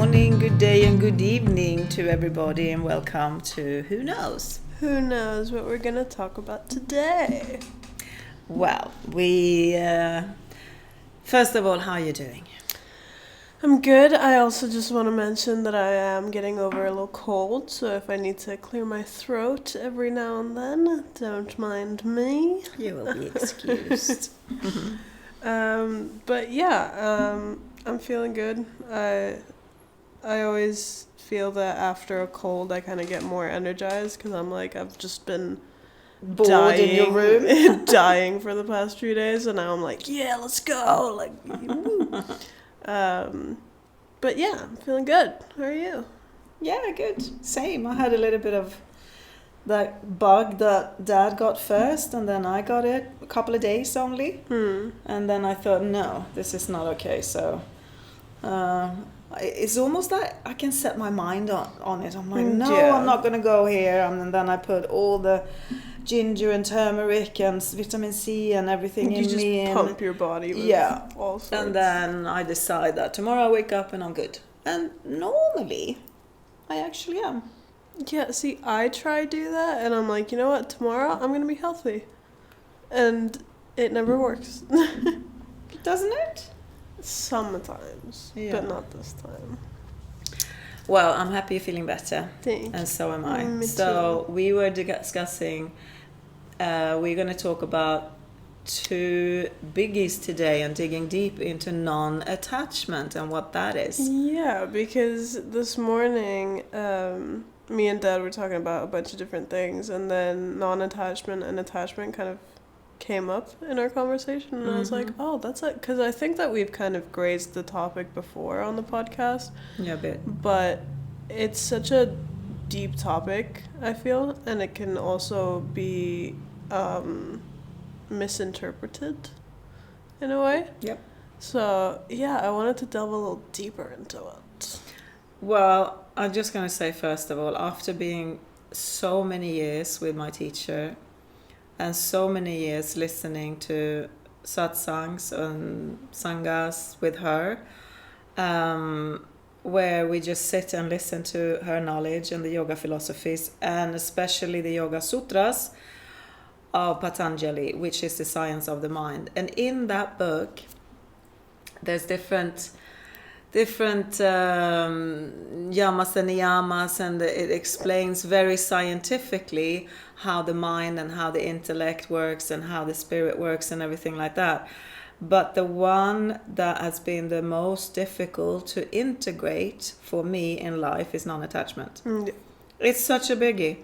morning, good day, and good evening to everybody, and welcome to Who Knows? Who knows what we're going to talk about today? Well, first of all, how are you doing? I'm good. I also just want to mention that I am getting over a little cold, so if I need to clear my throat every now and then, don't mind me. You will be excused. But yeah, I'm feeling good. I always feel that after a cold I kind of get more energized because I'm like, I've just been Bored in your room? dying for the past few days, and now I'm like, yeah, let's go. Like, woo. But yeah, I'm feeling good. How are you? Yeah, good. Same. I had a little bit of that bug that Dad got first, and then I got it a couple of days only. And then I thought, no, this is not okay. So it's almost like I can set my mind on it. I'm like, no, Yeah. I'm not going to go here. And then I put all the ginger and turmeric and vitamin C and everything You in just me. pump your body with all sorts. And then I decide that tomorrow I wake up and I'm good. And normally, I actually am. Yeah, see, I try to do that, and I'm like, you know what, tomorrow I'm going to be healthy. And it never works. Doesn't it? Sometimes, Yeah. but not this time. Well, I'm happy you're feeling better. Thank And so am I. Me So we were discussing, we're going to talk about two biggies today and digging deep into non-attachment and what that is. Yeah, because this morning, me and Dad were talking about a bunch of different things, and then non-attachment and attachment kind of came up in our conversation, and I was like, oh, that's it, because I think that we've kind of grazed the topic before on the podcast. Yeah, a bit. But it's such a deep topic, I feel, and it can also be misinterpreted in a way. Yep. So, yeah, I wanted to delve a little deeper into it. Well, I'm just going to say, first of all, after being so many years with my teacher and so many years listening to satsangs and sanghas with her, where we just sit and listen to her knowledge and the yoga philosophies, and especially the Yoga Sutras of Patanjali, which is the science of the mind. And in that book, there's different yamas and niyamas, and it explains very scientifically how the mind and how the intellect works and how the spirit works and everything like that. But the one that has been the most difficult to integrate for me in life is non-attachment. Yeah. It's such a biggie.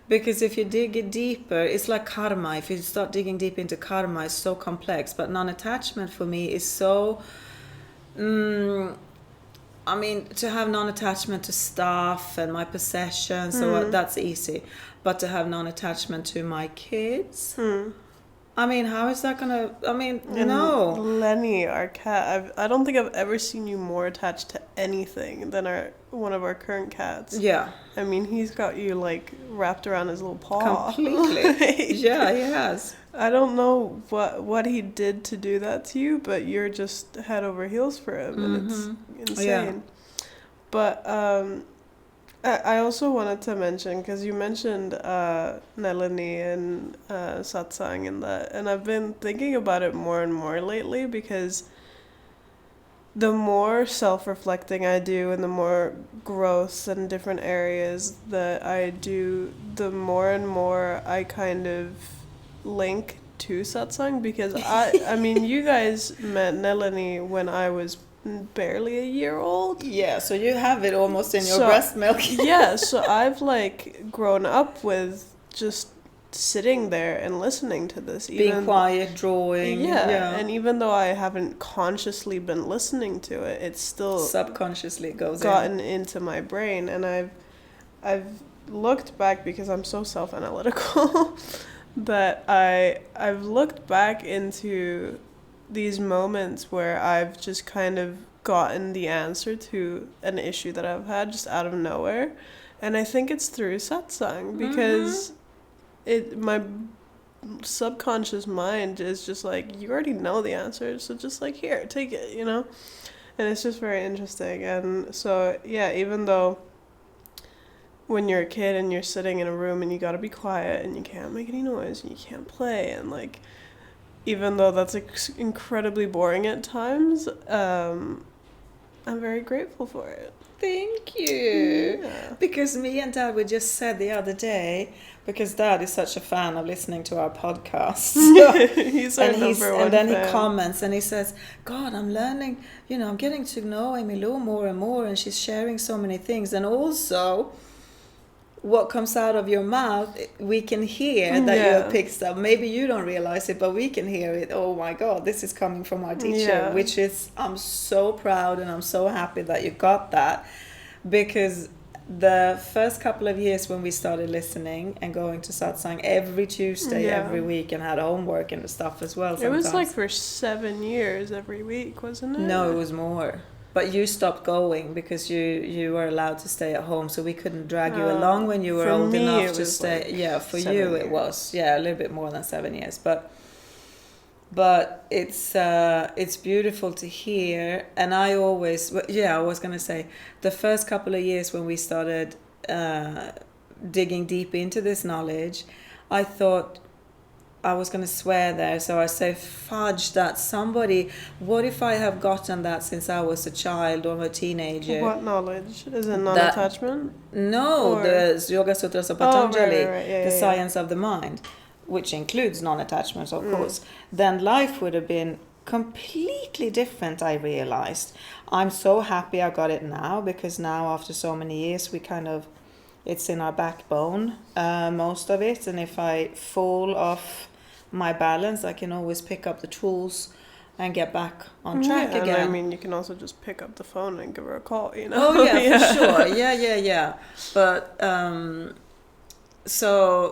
Because if you dig it deeper, it's like karma. If you start digging deep into karma, it's so complex. But non-attachment for me is so... to have non-attachment to stuff and my possessions, so that's easy. But to have non-attachment to my kids... how is that gonna... no. Lenny, our cat, I don't think I've ever seen you more attached to anything than one of our current cats. Yeah. He's got you, like, wrapped around his little paw. Completely. Yeah, he has. I don't know what he did to do that to you, but you're just head over heels for him, and it's insane. Yeah. But I also wanted to mention, because you mentioned Nalini and satsang and that, and I've been thinking about it more and more lately, because the more self-reflecting I do and the more growth in different areas that I do, the more and more I kind of link to satsang, because you guys met Nalini when I was barely a year old. Yeah, so you have it almost in your breast milk. Yeah, so I've like grown up with just sitting there and listening to this. Being quiet, drawing. Yeah, and even though I haven't consciously been listening to it, it's still subconsciously gotten into my brain. And I've looked back, because I'm so self-analytical, that I've looked back into these moments where I've just kind of gotten the answer to an issue that I've had just out of nowhere. And I think it's through satsang, because my subconscious mind is just like, you already know the answer, so just like, here, take it, And it's just very interesting. And so, yeah, even though when you're a kid and you're sitting in a room and you gotta be quiet and you can't make any noise and you can't play, and like, even though that's incredibly boring at times, I'm very grateful for it. Thank you. Yeah. Because me and Dad, we just said the other day, because Dad is such a fan of listening to our podcasts. He's our number one and then fan. he comments and he says, God, I'm learning, I'm getting to know Amy Lou more and more, and she's sharing so many things. And also, what comes out of your mouth, we can hear that you have picked up. Maybe you don't realize it, but we can hear it. Oh my God, this is coming from our teacher, which is, I'm so proud and I'm so happy that you got that, because the first couple of years when we started listening and going to satsang every Tuesday, every week, and had homework and stuff as well. Sometimes. It was like for 7 years every week, wasn't it? No, it was more. But you stopped going because you were allowed to stay at home, so we couldn't drag you along when you were old enough to stay. Like for you years. It was a little bit more than 7 years, but it's beautiful to hear. And I was gonna say, the first couple of years when we started digging deep into this knowledge, I thought, I was going to swear there, so I say, fudge that somebody, what if I have gotten that since I was a child or a teenager? What knowledge? Is it non-attachment? No, the Yoga Sutras of Patanjali, the science of the mind, which includes non-attachment, of course. Then life would have been completely different, I realized. I'm so happy I got it now, because now after so many years, we kind of, it's in our backbone, most of it. And if I fall off my balance, I can always pick up the tools and get back on track again. And I mean, you can also just pick up the phone and give her a call, Oh yeah, for sure. Yeah. But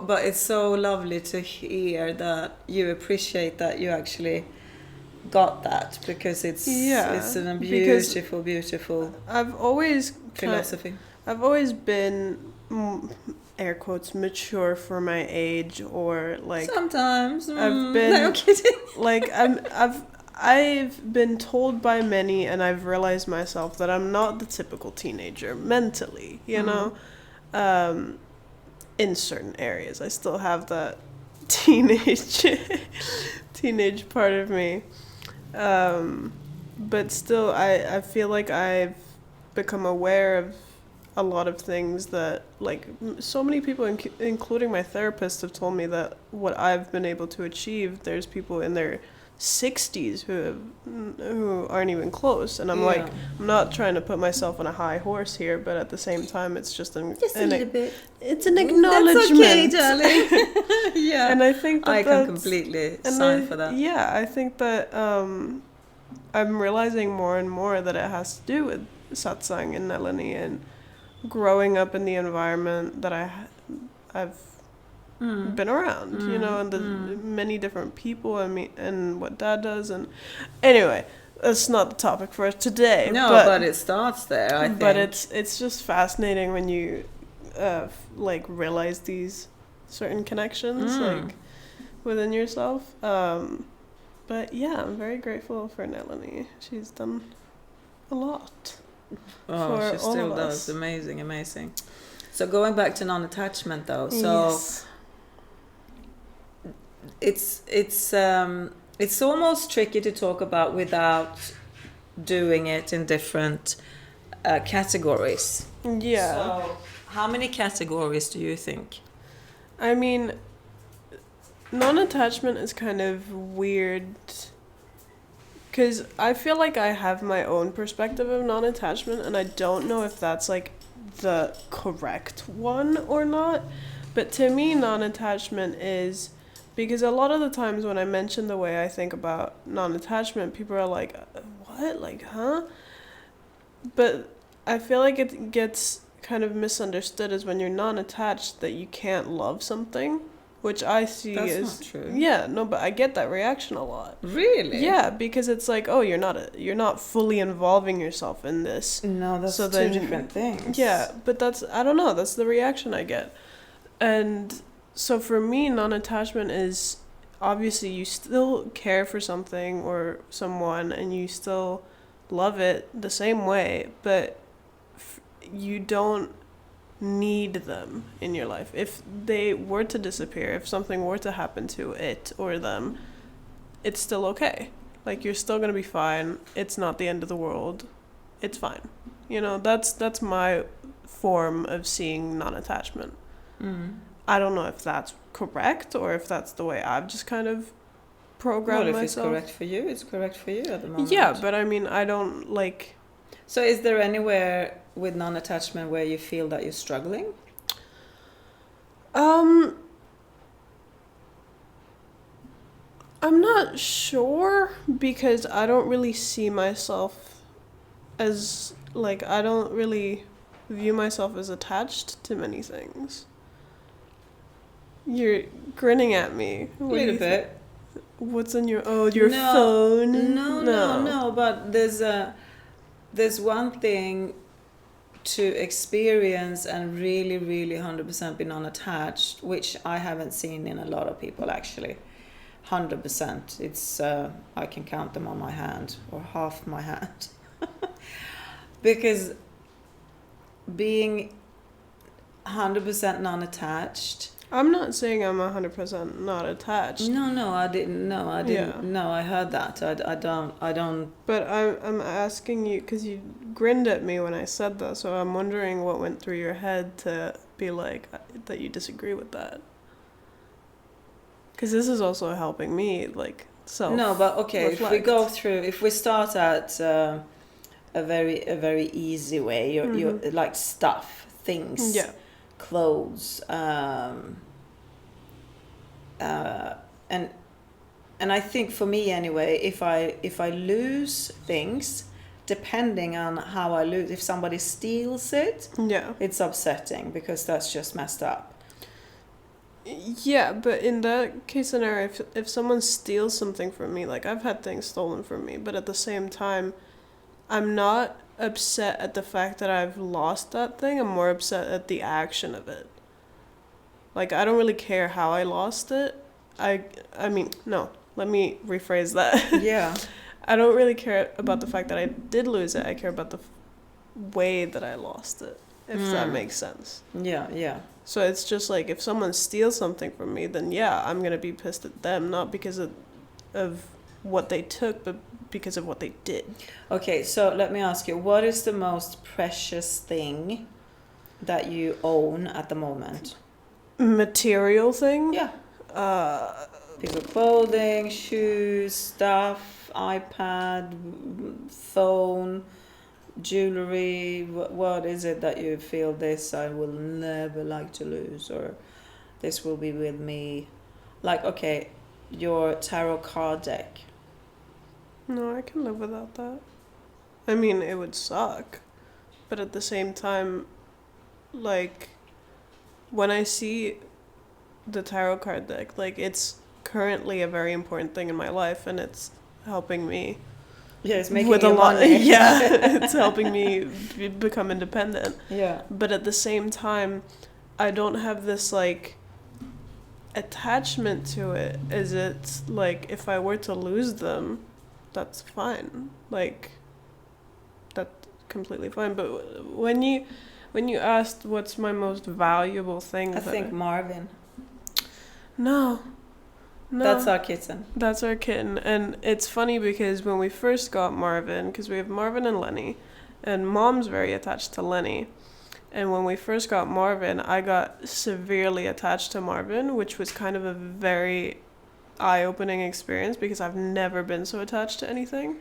but it's so lovely to hear that you appreciate that you actually got that, because it's a beautiful I've always philosophy. I've always been, air quotes, mature for my age, or like sometimes I've been no kidding. Like I've been told by many, and I've realized myself that I'm not the typical teenager mentally, you know. In certain areas I still have that teenage part of me, but still I feel like I've become aware of a lot of things that, like, so many people, including my therapist, have told me that what I've been able to achieve, there's people in their 60s who aren't even close. And I'm like, I'm not trying to put myself on a high horse here, but at the same time, it's just a little bit. It's an acknowledgement. That's okay, darling. Yeah. And I think I can completely sign for that. Yeah, I think that I'm realizing more and more that it has to do with satsang and Nelani and growing up in the environment that I've been around, you know, and the many different people and what Dad does. And anyway, that's not the topic for us today. No, but it starts there, I think. But it's just fascinating when you like realize these certain connections like within yourself. But yeah, I'm very grateful for Nelani. She's done a lot. Oh, she still does. Amazing. So going back to non-attachment, though, so it's almost tricky to talk about without doing it in different categories. Yeah. So how many categories do you think? I mean, non-attachment is kind of weird, because I feel like I have my own perspective of non-attachment, and I don't know if that's like the correct one or not. But to me, non-attachment is, because a lot of the times when I mention the way I think about non-attachment, people are like, what? Like, huh? But I feel like it gets kind of misunderstood as when you're non-attached that you can't love something. Which I see That's not true. Yeah, no, but I get that reaction a lot. Really? Yeah, because it's like, oh, you're not fully involving yourself in this. No, that's two different things. Yeah, but I don't know, that's the reaction I get. And so for me, non-attachment is, obviously you still care for something or someone, and you still love it the same way, but you don't need them in your life. If they were to disappear, if something were to happen to it or them, it's still okay. Like, you're still gonna be fine. It's not the end of the world. It's fine. You know, that's my form of seeing non-attachment. I don't know if that's correct or if that's the way I've just kind of programmed Well, if myself. it's correct for you, it's correct for you at the moment. Yeah, but I mean, I don't like. So is there anywhere with non-attachment where you feel that you're struggling? I'm not sure because I don't really see myself as, like, I don't really view myself as attached to many things. You're grinning at me. A little bit. What's in your phone? No, but there's one thing to experience and really, really 100% be non-attached, which I haven't seen in a lot of people actually. 100%. It's I can count them on my hand or half my hand. Because being 100% non-attached. I'm not saying I'm 100% not attached. No, I didn't. No, I didn't. Yeah. No, I heard that. I don't. But I'm asking you because you grinned at me when I said that, so I'm wondering what went through your head to be like that you disagree with that. Because this is also helping me, like, self. No, but okay. reflect. If we start at a very easy way, you like stuff, things, Yeah. clothes, and I think for me anyway, if I lose things, depending on how I lose, if somebody steals it, Yeah. it's upsetting because that's just messed up. Yeah, but in that case scenario, if someone steals something from me, like, I've had things stolen from me, but at the same time, I'm not upset at the fact that I've lost that thing. I'm more upset at the action of it. Like, I don't really care how I lost it. I mean, no, let me rephrase that. Yeah. I don't really care about the fact that I did lose it. I care about the way that I lost it, if that makes sense. Yeah. So it's just like, if someone steals something from me, then yeah, I'm going to be pissed at them, not because of what they took, but because of what they did. Okay, so let me ask you, what is the most precious thing that you own at the moment? Material thing? Yeah. Piece of clothing, shoes, stuff, iPad, phone, jewelry. What is it that you feel this I will never like to lose, or this will be with me? Like, okay, your tarot card deck. No, I can live without that. I mean, it would suck. But at the same time, like, when I see the tarot card deck, like, it's currently a very important thing in my life, and it's helping me. Yeah, it's making with a you lot. money. Yeah, it's helping me become independent. Yeah. But at the same time, I don't have this, like, attachment to it. Is it like, if I were to lose them, that's fine. Like, that's completely fine. But when you asked what's my most valuable thing, I think Marvin. No. That's our kitten. That's our kitten. And it's funny because when we first got Marvin, because we have Marvin and Lenny, and Mom's very attached to Lenny. And when we first got Marvin, I got severely attached to Marvin, which was kind of a very eye-opening experience because I've never been so attached to anything.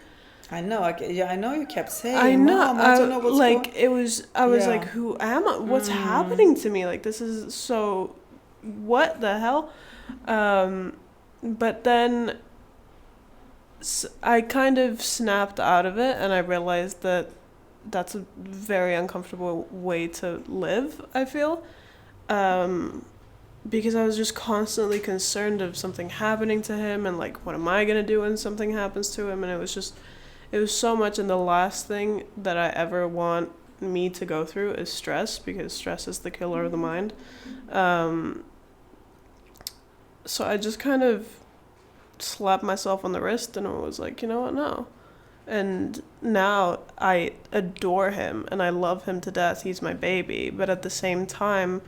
I know. I know you kept saying. I know. Mom, I don't know what's like going. it was. I was Yeah. like, who am I? What's happening to me? Like, this is so. What the hell? But then I kind of snapped out of it, and I realized that that's a very uncomfortable way to live, I feel. Because I was just constantly concerned of something happening to him, and, like, what am I going to do when something happens to him? And it was so much, and the last thing that I ever want me to go through is stress, because stress is the killer of the mind. So I just kind of slapped myself on the wrist and was like, you know what, no. And now I adore him and I love him to death. He's my baby. But at the same time,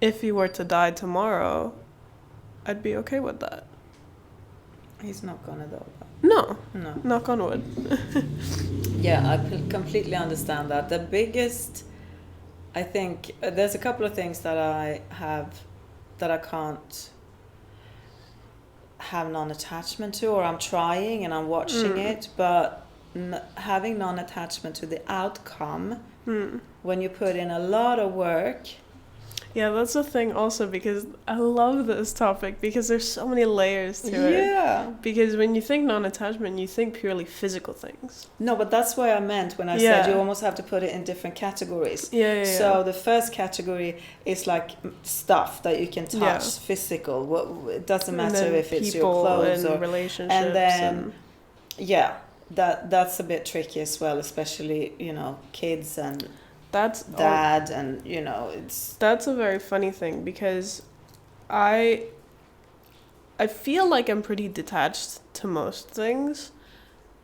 if he were to die tomorrow, I'd be okay with that. He's not gonna though. No. No. Knock on wood. Yeah, I completely understand that. The biggest, I think, there's a couple of things that I have that I can't have non-attachment to, or I'm trying and I'm watching it, but having non-attachment to the outcome, when you put in a lot of work. Yeah, that's the thing also, because I love this topic because there's so many layers to it. Yeah. Because when you think non-attachment, you think purely physical things. No, but that's what I meant when I said you almost have to put it in different categories. Yeah. So the first category is like stuff that you can touch, physical. It doesn't matter if it's your clothes and or relationships. And then, that's a bit tricky as well, especially, kids and that's dad and, it's... That's a very funny thing because I feel like I'm pretty detached to most things.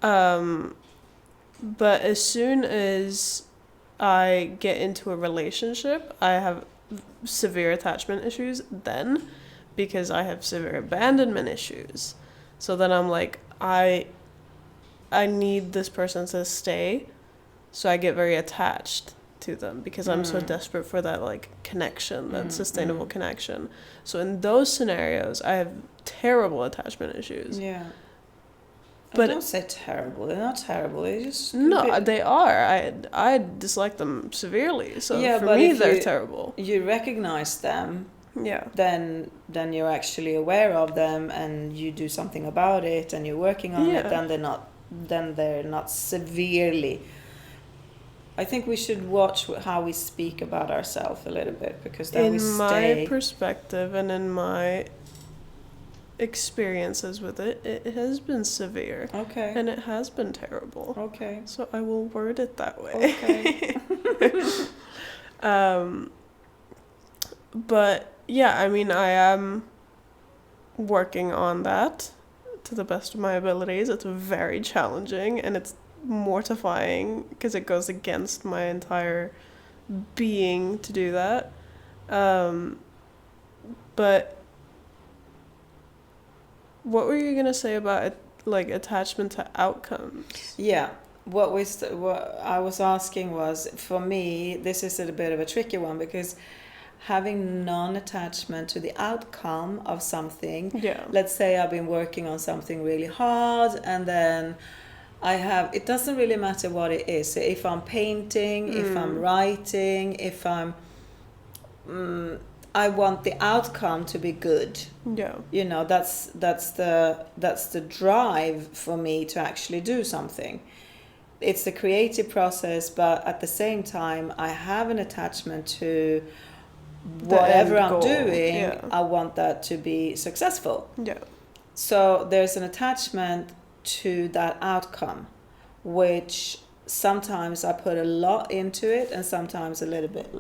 But as soon as I get into a relationship, I have severe attachment issues then because I have severe abandonment issues. So then I'm like, I need this person to stay, so I get very attached to them because I'm so desperate for that like connection, that sustainable connection. So in those scenarios, I have terrible attachment issues. Yeah. But don't say terrible. They're not terrible. They're just they are. I dislike them severely. So for but me, if they're terrible. You recognize them. Yeah. Then you're actually aware of them and you do something about it and you're working on it. Then they're not severely. I think we should watch how we speak about ourselves a little bit because then in my perspective and in my experiences with it has been severe. Okay. And it has been terrible. Okay. So I will word it that way. Okay. But yeah, I mean, I am working on that to the best of my abilities. It's very challenging and it's mortifying because it goes against my entire being to do that. But what were you gonna say about like attachment to outcomes? Yeah, what I was asking was, for me, this is a bit of a tricky one because having non-attachment to the outcome of something. Yeah. Let's say I've been working on something really hard and then it doesn't really matter what it is. So if I'm painting, if I'm writing, if I'm, I want the outcome to be good. Yeah. That's the drive for me to actually do something. It's the creative process, but at the same time, I have an attachment to whatever I'm doing. Yeah. I want that to be successful. Yeah. So there's an attachment to that outcome, which sometimes I put a lot into it and sometimes a little bit,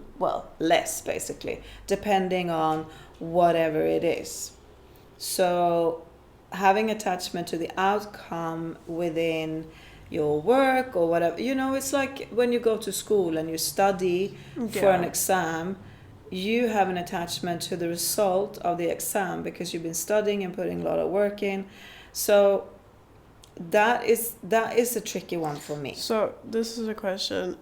less basically, depending on whatever it is. So having attachment to the outcome within your work or whatever, it's like when you go to school and you study for an exam, you have an attachment to the result of the exam because you've been studying and putting a lot of work in. So that is a tricky one for me. So this is a question.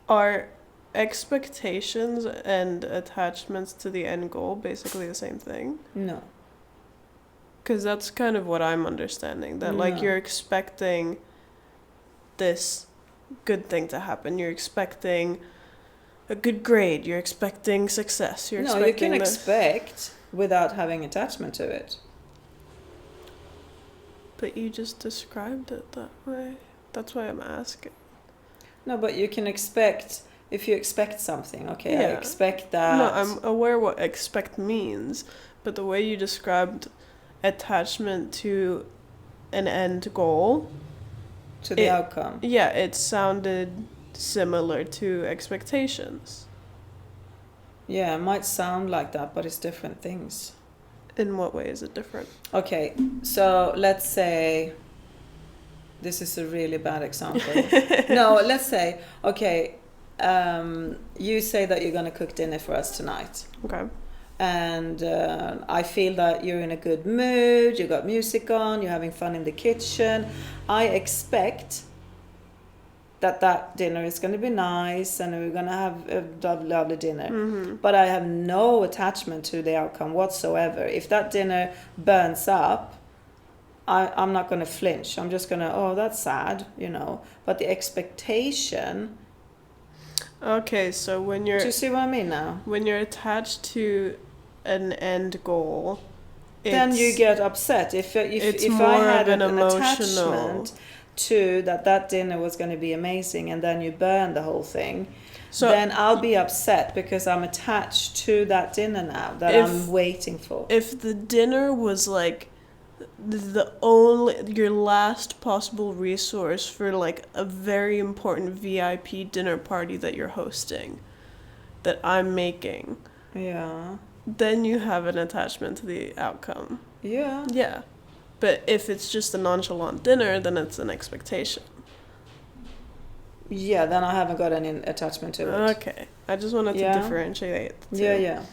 Are expectations and attachments to the end goal basically the same thing? No. Because that's kind of what I'm understanding. That like you're expecting this good thing to happen. You're expecting a good grade. You're expecting success. You can expect without having attachment to it. But you just described it that way. That's why I'm asking. No, but you can expect, if you expect something, okay, I expect that. No, I'm aware what expect means, but the way you described attachment to an end goal. To the outcome. Yeah, it sounded similar to expectations. Yeah, it might sound like that, but it's different things. In what way is it different? Okay, so let's say this is a really bad example. No, let's say, okay, you say that you're going to cook dinner for us tonight. Okay. And I feel that you're in a good mood, you got music on, you're having fun in the kitchen. I expect that dinner is going to be nice and we're going to have a lovely dinner. Mm-hmm. But I have no attachment to the outcome whatsoever. If that dinner burns up, I'm not going to flinch. I'm just going to, oh, that's sad, you know. But the expectation... Okay, so when you're... Do you see what I mean now? When you're attached to an end goal, then you get upset. If I had an attachment to that dinner was going to be amazing and then you burn the whole thing, then I'll be upset because I'm attached to that dinner now that I'm waiting for. If the dinner was like your last possible resource for like a very important VIP dinner party that you're hosting, that I'm making, yeah, then you have an attachment to the outcome. Yeah. Yeah. But if it's just a nonchalant dinner, then it's an expectation. Yeah, then I haven't got any attachment to it. Okay. I just wanted to differentiate. Yeah.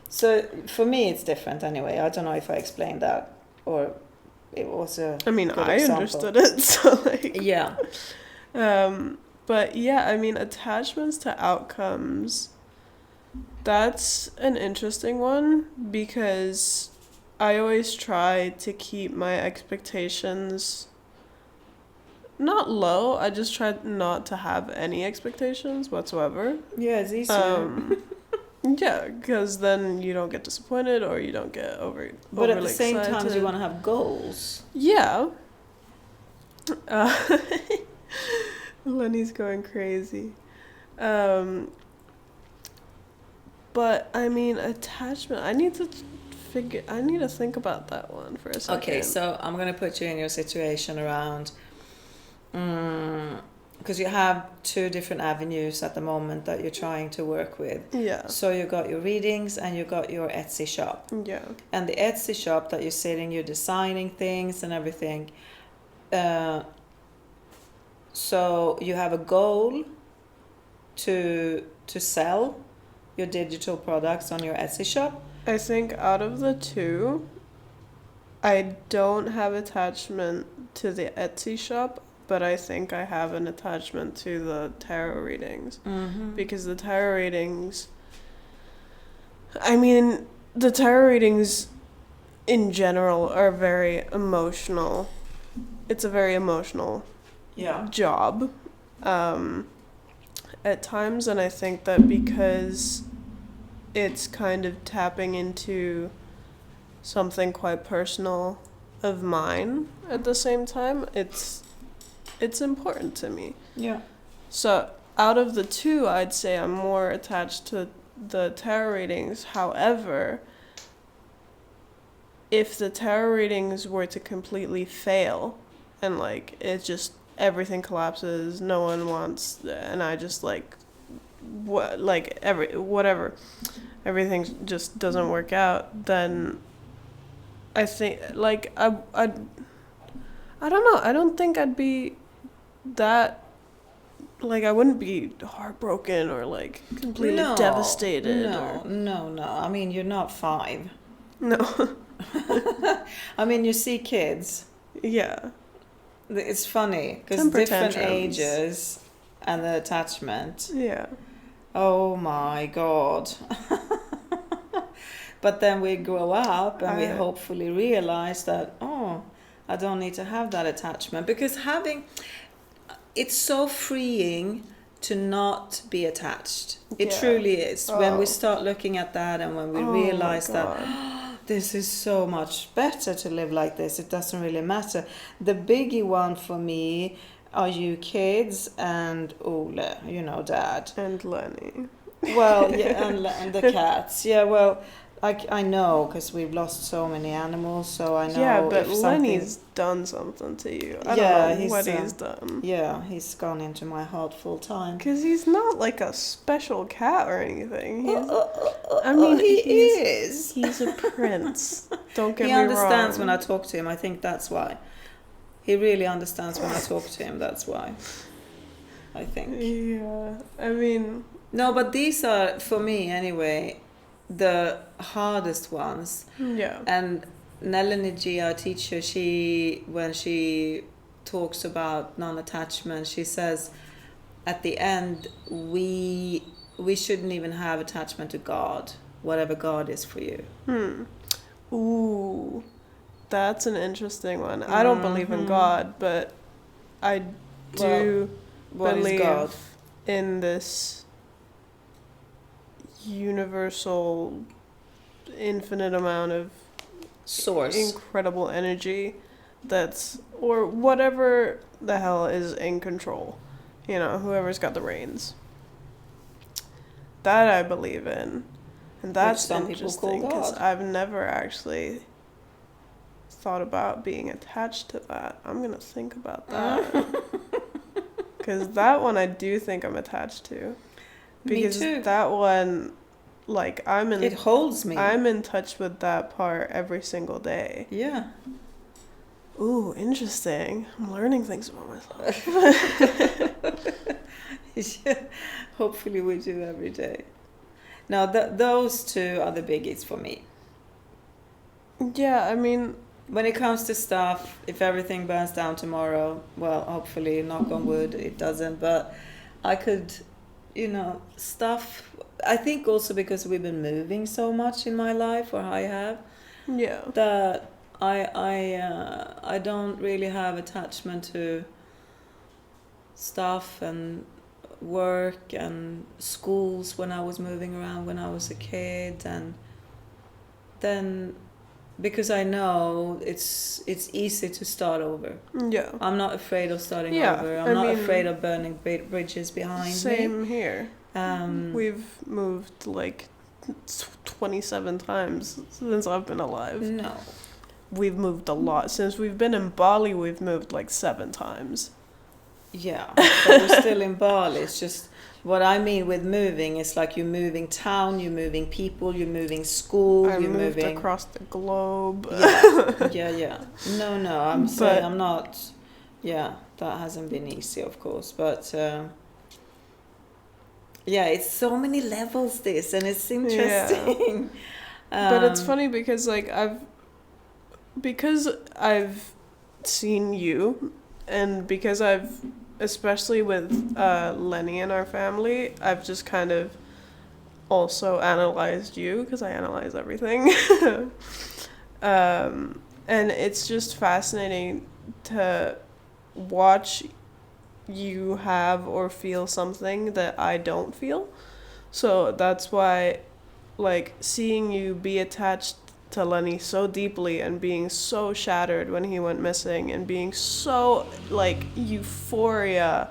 So for me, it's different anyway. I don't know if I explained that or it was a I mean, good I example. understood it, so like... Yeah. But yeah, I mean, attachments to outcomes, that's an interesting one because I always try to keep my expectations not low. I just try not to have any expectations whatsoever. Yeah, it's easier. Yeah, because then you don't get disappointed or you don't get overly excited. But at the same time, you want to have goals. Yeah. Lenny's going crazy. But I mean, attachment, I need to think about that one for a second. Okay, so I'm going to put you in your situation around, because you have two different avenues at the moment that you're trying to work with. Yeah. So you got your readings and you got your Etsy shop. Yeah. And the Etsy shop that you're sitting, you're designing things and everything. So you have a goal to sell your digital products on your Etsy shop. I think out of the two, I don't have attachment to the Etsy shop, but I think I have an attachment to the tarot readings. Mm-hmm. Because the tarot readings, I mean, the tarot readings in general are very emotional. It's a very emotional job at times, and I think that because it's kind of tapping into something quite personal of mine at the same time, it's important to me. Yeah. So out of the two, I'd say I'm more attached to the tarot readings. However, if the tarot readings were to completely fail and like it just everything collapses, no one wants, and I just everything just doesn't work out, then I think like I don't know, I don't think I'd be that, like I wouldn't be heartbroken or like completely devastated. No. I mean, you're not 5. No. I mean, you see kids. Yeah. It's funny because different ages and the attachment. Yeah. Oh my God. But then we grow up and we hopefully realize that, I don't need to have that attachment, because it's so freeing to not be attached. It truly is. When we start looking at that and when we realize that this is so much better to live like this, it doesn't really matter. The biggie one for me are you kids and Ole, Dad. And Lenny. Well, yeah, and the cats. Yeah, well, I know because we've lost so many animals, so I know. Yeah, but Lenny's done something to you. I don't know what he's done. Yeah, he's gone into my heart full time. Because he's not like a special cat or anything. He is. He's a prince. Don't get me wrong. He understands when I talk to him. I think that's why. He really understands when I talk to him. That's why, I think. Yeah, I mean, No, but these are, for me anyway, the hardest ones. yeah. And Nalini Ji, our teacher, when she talks about non-attachment, she says at the end, we shouldn't even have attachment to God, whatever God is for you. Ooh, that's an interesting one. I don't believe in God, but I do What is believe God? in this universal, infinite amount of Source. incredible energy that's, or whatever the hell is in control. You know, whoever's got the reins. That I believe in. And that's Which some people call interesting because God. I've never actually thought about being attached to that. I'm going to think about that. Because that one I do think I'm attached to. Because Me too. that one, like, It holds me. I'm in touch with that part every single day. Yeah. Ooh, interesting. I'm learning things about myself. Hopefully we do every day. Now, those two are the biggies for me. Yeah, I mean, When it comes to stuff, if everything burns down tomorrow, well, hopefully, knock on wood, it doesn't. But I could, stuff. I think also because we've been moving so much in my life, or I have, yeah. that I don't really have attachment to stuff and work and schools when I was moving around when I was a kid, and then because I know it's easy to start over. Yeah. I'm not afraid of starting Yeah, over. I I'm not mean, afraid of burning bridges behind me. Same here. Um, We've moved like 27 times since I've been alive. no. We've moved a lot. Since we've been in Bali, we've moved like 7 times. Yeah, but we're still in Bali. It's just what I mean with moving. It's like you're moving town, you're moving people, you're moving school, I you're moved moving across the globe. Yeah. No. I'm saying I'm not. Yeah, that hasn't been easy, of course, but yeah, it's so many levels. This and it's interesting. But it's funny because like I've seen you, and because I've, especially with Lenny and our family, I've just kind of also analyzed you because I analyze everything. And it's just fascinating to watch you have or feel something that I don't feel. So that's why, like, seeing you be attached to Lenny so deeply and being so shattered when he went missing and being so, like, euphoria,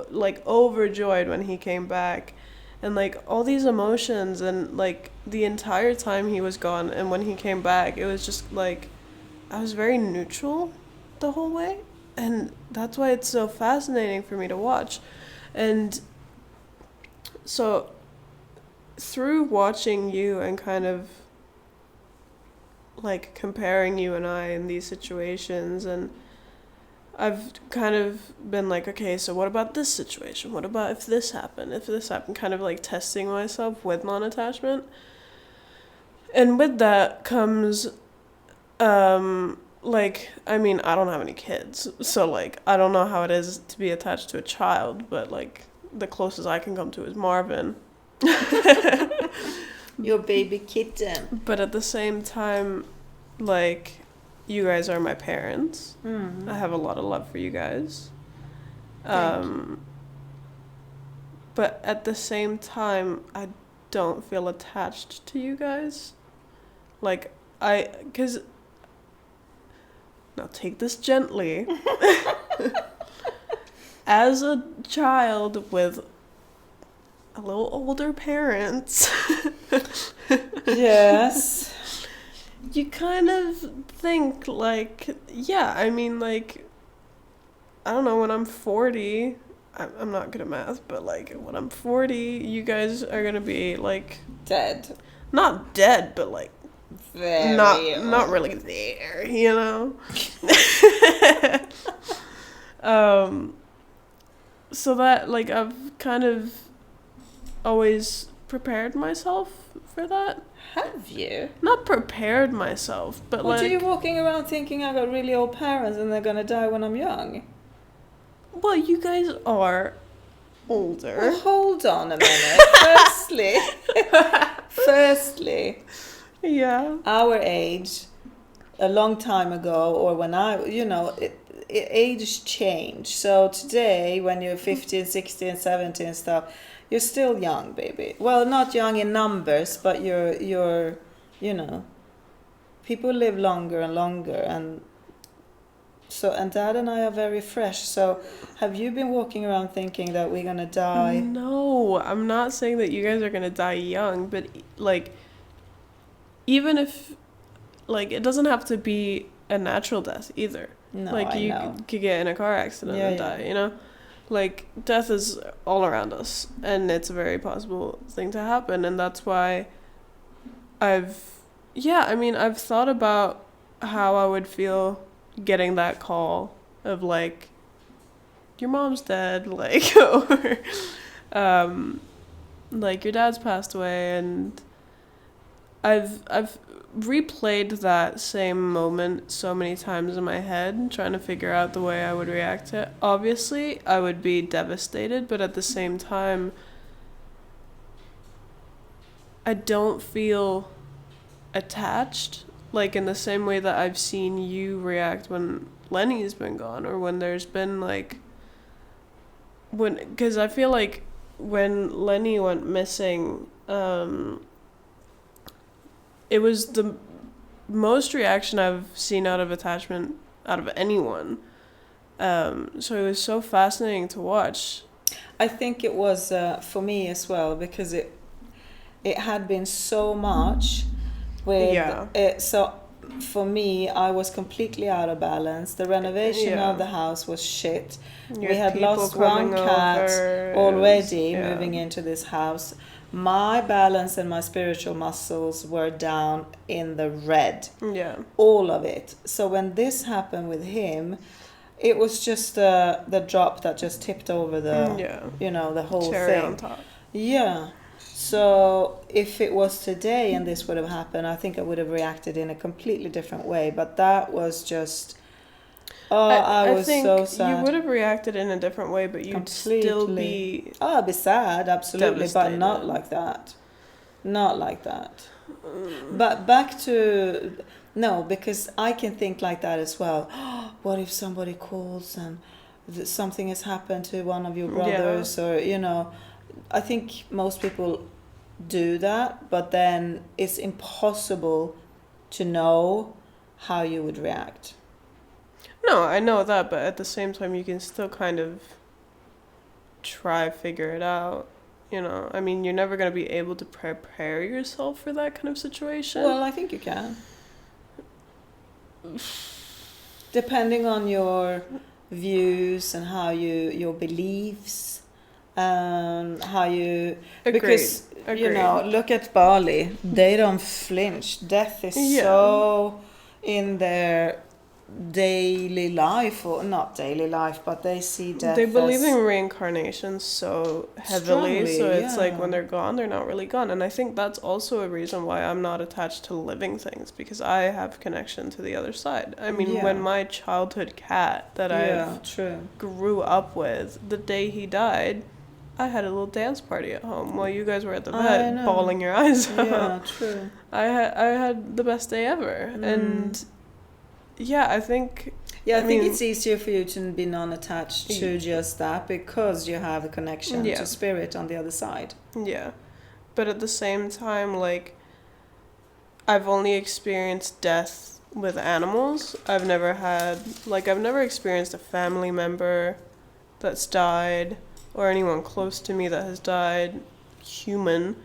like, overjoyed when he came back, and, like, all these emotions, and, like, the entire time he was gone and when he came back, it was just, like, I was very neutral the whole way, and that's why it's so fascinating for me to watch. And so through watching you and kind of like comparing you and I in these situations, and I've kind of been like, okay, so what about this situation? What about if this happened? Kind of like testing myself with non-attachment. And with that comes, like, I mean, I don't have any kids, so, like, I don't know how it is to be attached to a child, but, like, the closest I can come to is Marvin. your baby kitten. But at the same time, like, you guys are my parents. I have a lot of love for you guys. Thank you. But at the same time, I don't feel attached to you guys. Like, because, now take this gently. As a child with a little older parents, Yes. you kind of think, like, yeah, I mean, like, I don't know, when I'm 40, I'm not good at math, but, like, when I'm 40, you guys are gonna be, like, Dead. not dead, but, like, Very not old. really there, you know. So that, like, I've kind of always prepared myself for that. Have you? Not prepared myself, but What are you like, walking around thinking I got really old parents and they're gonna die when I'm young? well, you guys are older. Well, hold on a minute. Firstly, Yeah. our age, a long time ago, or when age change. So today, when you're 15, 16, 17 and stuff, you're still young, baby. Well, not young in numbers, but you're, people live longer and longer, and so, and Dad and I are very fresh. So, have you been walking around thinking that we're gonna die? No, I'm not saying that you guys are gonna die young, but like, even if, like, it doesn't have to be a natural death either. No, Like, I you know. could get in a car accident and die, you know? Like, death is all around us, and it's a very possible thing to happen, and that's why I've thought about how I would feel getting that call of, like, your mom's dead, like, or, like, your dad's passed away, and I've replayed that same moment so many times in my head, trying to figure out the way I would react to it. Obviously, I would be devastated, but at the same time, I don't feel attached, like, in the same way that I've seen you react when Lenny's been gone, or when there's been, like, because I feel like when Lenny went missing, it was the most reaction I've seen out of attachment out of anyone. So it was so fascinating to watch. I think it was for me as well, because it had been so much with it. So for me, I was completely out of balance. The renovation of the house was shit. We had lost one cat already moving into this house. My balance and my spiritual muscles were down in the red. Yeah. All of it. So when this happened with him, it was just the drop that just tipped over the whole cherry thing. on top. Yeah. So if it was today and this would have happened, I think I would have reacted in a completely different way. But that was just, I was think so sad. You would have reacted in a different way, but you'd still be... Oh, I'd be sad, absolutely, but not like that. Not like that. But back to... No, because I can think like that as well. What if somebody calls and something has happened to one of your brothers, or, I think most people do that, but then it's impossible to know how you would react. No, I know that, but at the same time, you can still kind of figure it out. I mean, you're never going to be able to prepare yourself for that kind of situation. Well, I think you can. Depending on your views and how your beliefs, how you... Agreed. Because, look at Bali. They don't flinch. Death is so in their daily life, or not daily life, but they see death. They believe in reincarnation so heavily, strongly, so it's like when they're gone, they're not really gone. And I think that's also a reason why I'm not attached to living things, because I have connection to the other side. I mean, when my childhood cat that I grew up with, the day he died, I had a little dance party at home while you guys were at the bed bawling your eyes out. Yeah, true. I had the best day ever. And I think... I think it's easier for you to be non-attached to just that, because you have a connection to spirit on the other side. Yeah. But at the same time, like, I've only experienced death with animals. I've never experienced a family member that's died, or anyone close to me that has died, human,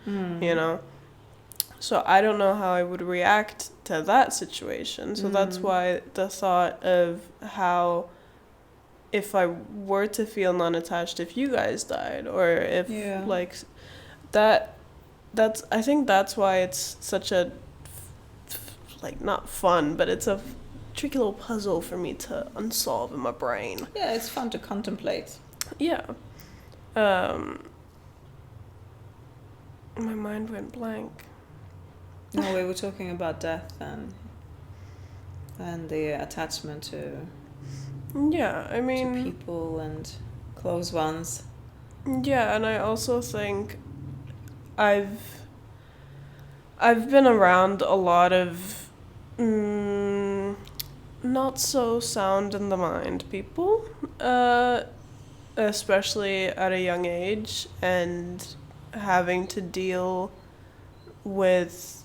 So I don't know how I would react to that situation. So that's why the thought of how, if I were to feel non-attached if you guys died, or if like that, I think that's why it's such a like, not fun, but it's a tricky little puzzle for me to unsolve in my brain. Yeah, it's fun to contemplate. Yeah. My mind went blank. No, we were talking about death and the attachment to Yeah, I mean, to people and close ones. yeah, and I also think I've been around a lot of not so sound in the mind people, especially at a young age, and having to deal with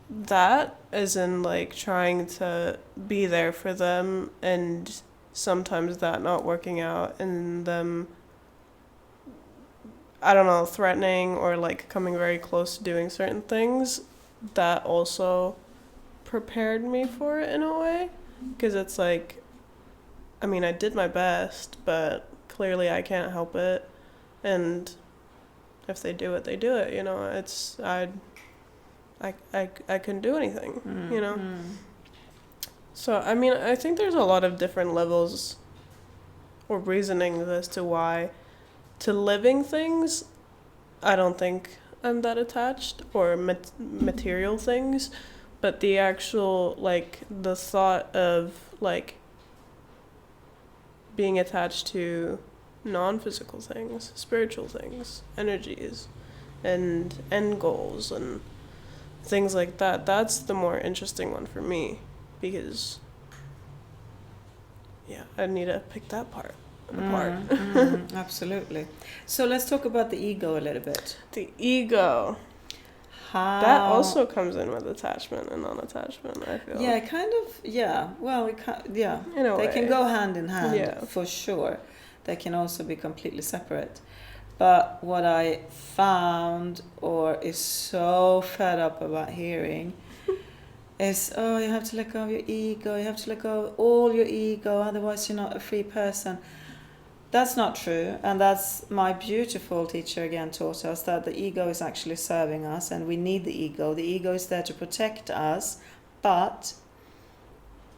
that, as in like trying to be there for them, and sometimes that not working out, and them, I don't know, threatening or like coming very close to doing certain things. That also prepared me for it in a way, because it's like, I mean, I did my best, but clearly I can't help it, and if they do it, they do it, you know. It's I couldn't do anything, you know. So I mean, I think there's a lot of different levels or reasonings as to why to living things I don't think I'm that attached, or material things, but the actual, like, the thought of like being attached to non-physical things, spiritual things, energies, and end goals and things like that. That's the more interesting one for me, because yeah, I need to pick that part apart. Absolutely. So let's talk about the ego a little bit. The ego. How That also comes in with attachment and non-attachment, I feel. Yeah, kind of. Yeah. Well, yeah. In a They way. can go hand in hand, Yeah. for sure. They can also be completely separate. But what I found, or is so fed up about hearing, is, oh, you have to let go of your ego. You have to let go of all your ego, otherwise you're not a free person. That's not true, and that's my beautiful teacher again taught us, that the ego is actually serving us, and we need the ego. The ego is there to protect us, but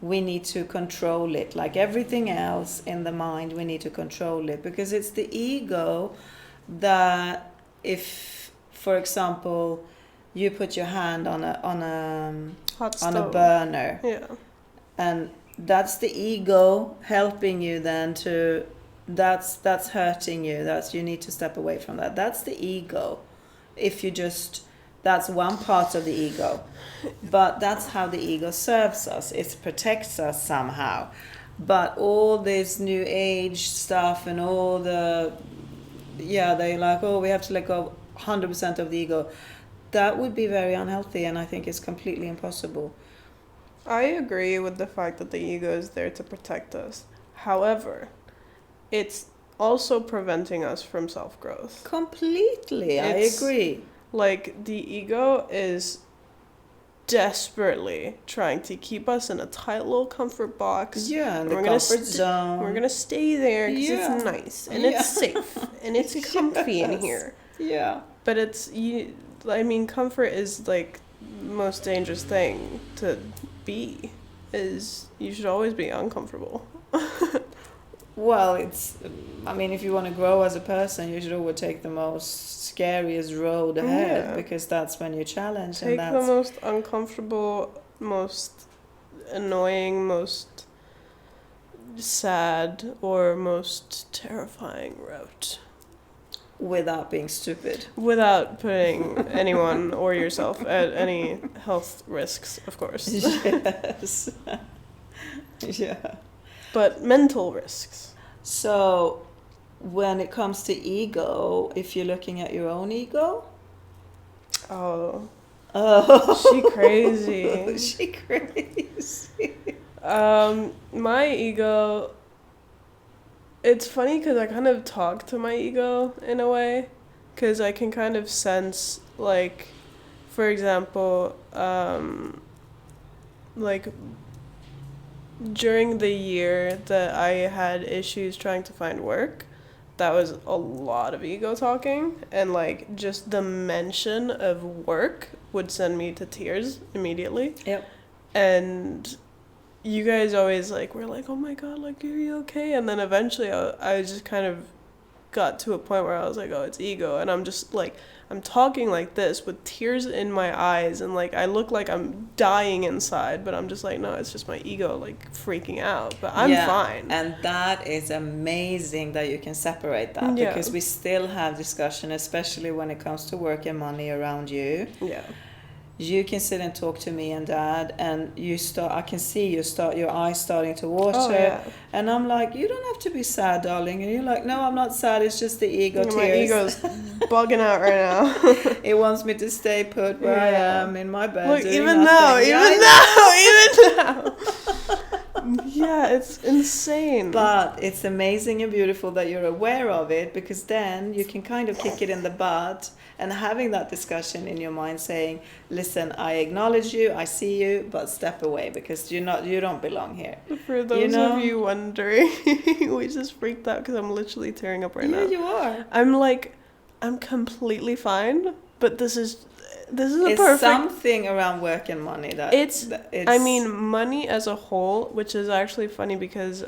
we need to control it. Like everything else in the mind, we need to control it, because it's the ego that, if, for example, you put your hand on Hot a stove. burner, Yeah. and that's the ego helping you then to, that's hurting you, that's, you need to step away from that. That's the ego. If you just, that's one part of the ego, but that's how the ego serves us. It protects us somehow. But all this new age stuff and all the, yeah, they like, oh, we have to let go of 100% of the ego. That would be very unhealthy, and I think it's completely impossible. I agree with the fact that the ego is there to protect us. However, it's also preventing us from self-growth. Completely, I agree. Like, the ego is desperately trying to keep us in a tight little comfort box. Yeah, in and the comfort zone. We're gonna stay there because Yeah. it's nice and it's safe and it's comfy in here. Yeah. But I mean, comfort is like the most dangerous thing to be. Is you should always be uncomfortable. Well, it's, I mean, if you want to grow as a person, you should always take the most scariest road ahead, Yeah. because that's when you're challenged. Take and the that's, most uncomfortable, most annoying, most sad, or most terrifying route. without being stupid. Without putting anyone or yourself at any health risks, of course. Yes. Yeah. But mental risks. So, when it comes to ego, if you're looking at your own ego, Oh, oh, she crazy. she crazy. My ego, it's funny because I kind of talk to my ego in a way, because I can kind of sense, like, for example, like, during the year that I had issues trying to find work, that was a lot of ego talking, and like just the mention of work would send me to tears immediately. Yep. And you guys always like were like, oh my god, like, are you okay? And then eventually I just kind of got to a point where I was like, oh, it's ego. And I'm just like, I'm talking like this with tears in my eyes, and like I look like I'm dying inside, but I'm just like, no, it's just my ego like freaking out, but I'm fine. And that is amazing that you can separate that, because we still have discussion, especially when it comes to work and money around you. Yeah. You can sit and talk to me and Dad, and I can see your eyes starting to water. Oh, yeah. And I'm like, you don't have to be sad, darling. And you're like, no, I'm not sad. It's just the ego tears. My ego's bugging out right now. It wants me to stay put where I am in my bed. Look, doing even nothing. now. Yeah, it's insane. But it's amazing and beautiful that you're aware of it, because then you can kind of kick it in the butt and having that discussion in your mind saying, listen, I acknowledge you, I see you, but step away, because you don't belong here. For those of you wondering, we just freaked out because I'm literally tearing up right now. Yeah, you are. I'm completely fine, but this is it's perfect. Something around work and money that it's I mean, money as a whole, which is actually funny because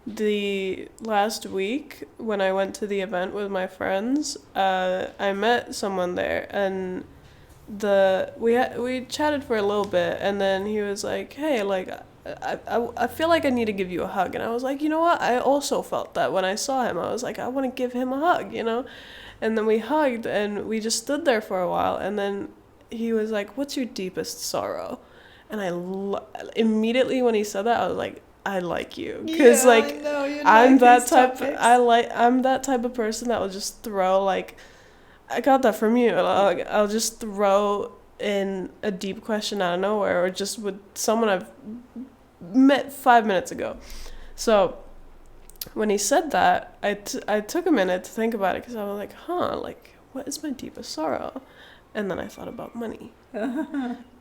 the last week when I went to the event with my friends, I met someone there, and we chatted for a little bit, and then he was like, hey, like I feel like I need to give you a hug. And I was like, you know what, I also felt that when I saw him. I was like, I want to give him a hug, you know. And then we hugged, and we just stood there for a while, and then he was like, what's your deepest sorrow? And immediately when he said that, I was like, I like you, because I'm that type of person that will just throw, like, I got that from you, I'll just throw in a deep question out of nowhere, or just with someone I've met 5 minutes ago. So when he said that, I took a minute to think about it, because I was like, like, what is my deepest sorrow? And then I thought about money.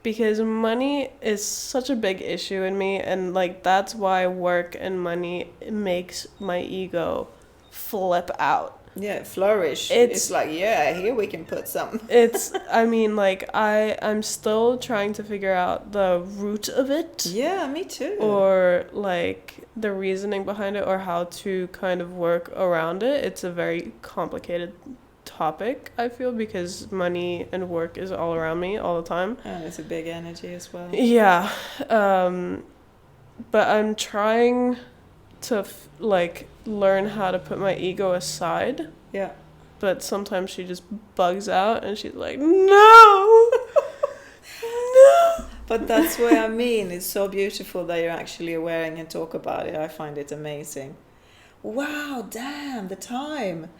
Because money is such a big issue in me, and like that's why work and money makes my ego flip out. Yeah, flourish. It's like, yeah, here we can put some. I mean, like, I'm still trying to figure out the root of it. Yeah, me too. Or like the reasoning behind it, or how to kind of work around it. It's a very complicated topic, I feel, because money and work is all around me all the time, and it's a big energy as well. Yeah. But I'm trying to like learn how to put my ego aside. Yeah. But sometimes she just bugs out, and she's like, no. No. But that's what I mean. It's so beautiful that you're actually aware and can talk about it. I find it amazing. Wow, damn, the time.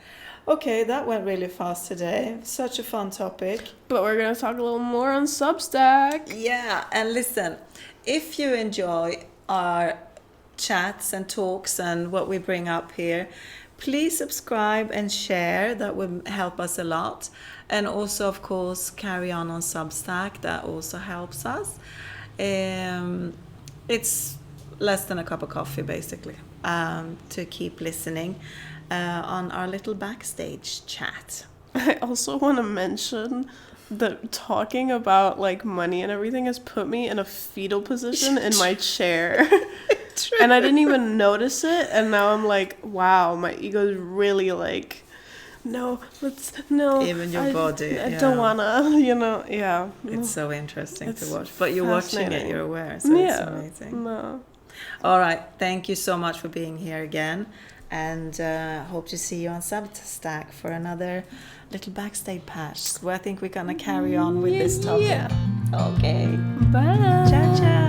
Okay, that went really fast today. Such a fun topic. But we're going to talk a little more on Substack. Yeah, and listen, if you enjoy our chats and talks and what we bring up here, please subscribe and share. That would help us a lot. And also, of course, carry on Substack. That also helps us. It's less than a cup of coffee, basically, to keep listening on our little backstage chat. I also want to mention that talking about like money and everything has put me in a fetal position in my chair. True. And I didn't even notice it, and now I'm like, wow, my ego's really like, no. Even your body. I don't wanna, yeah. It's so interesting to watch. But you're watching it, you're aware, so it's amazing. No. All right, thank you so much for being here again, and hope to see you on Substack for another little backstage patch, where I think we're gonna carry on with this topic. Yeah. Okay. Bye. Ciao, ciao.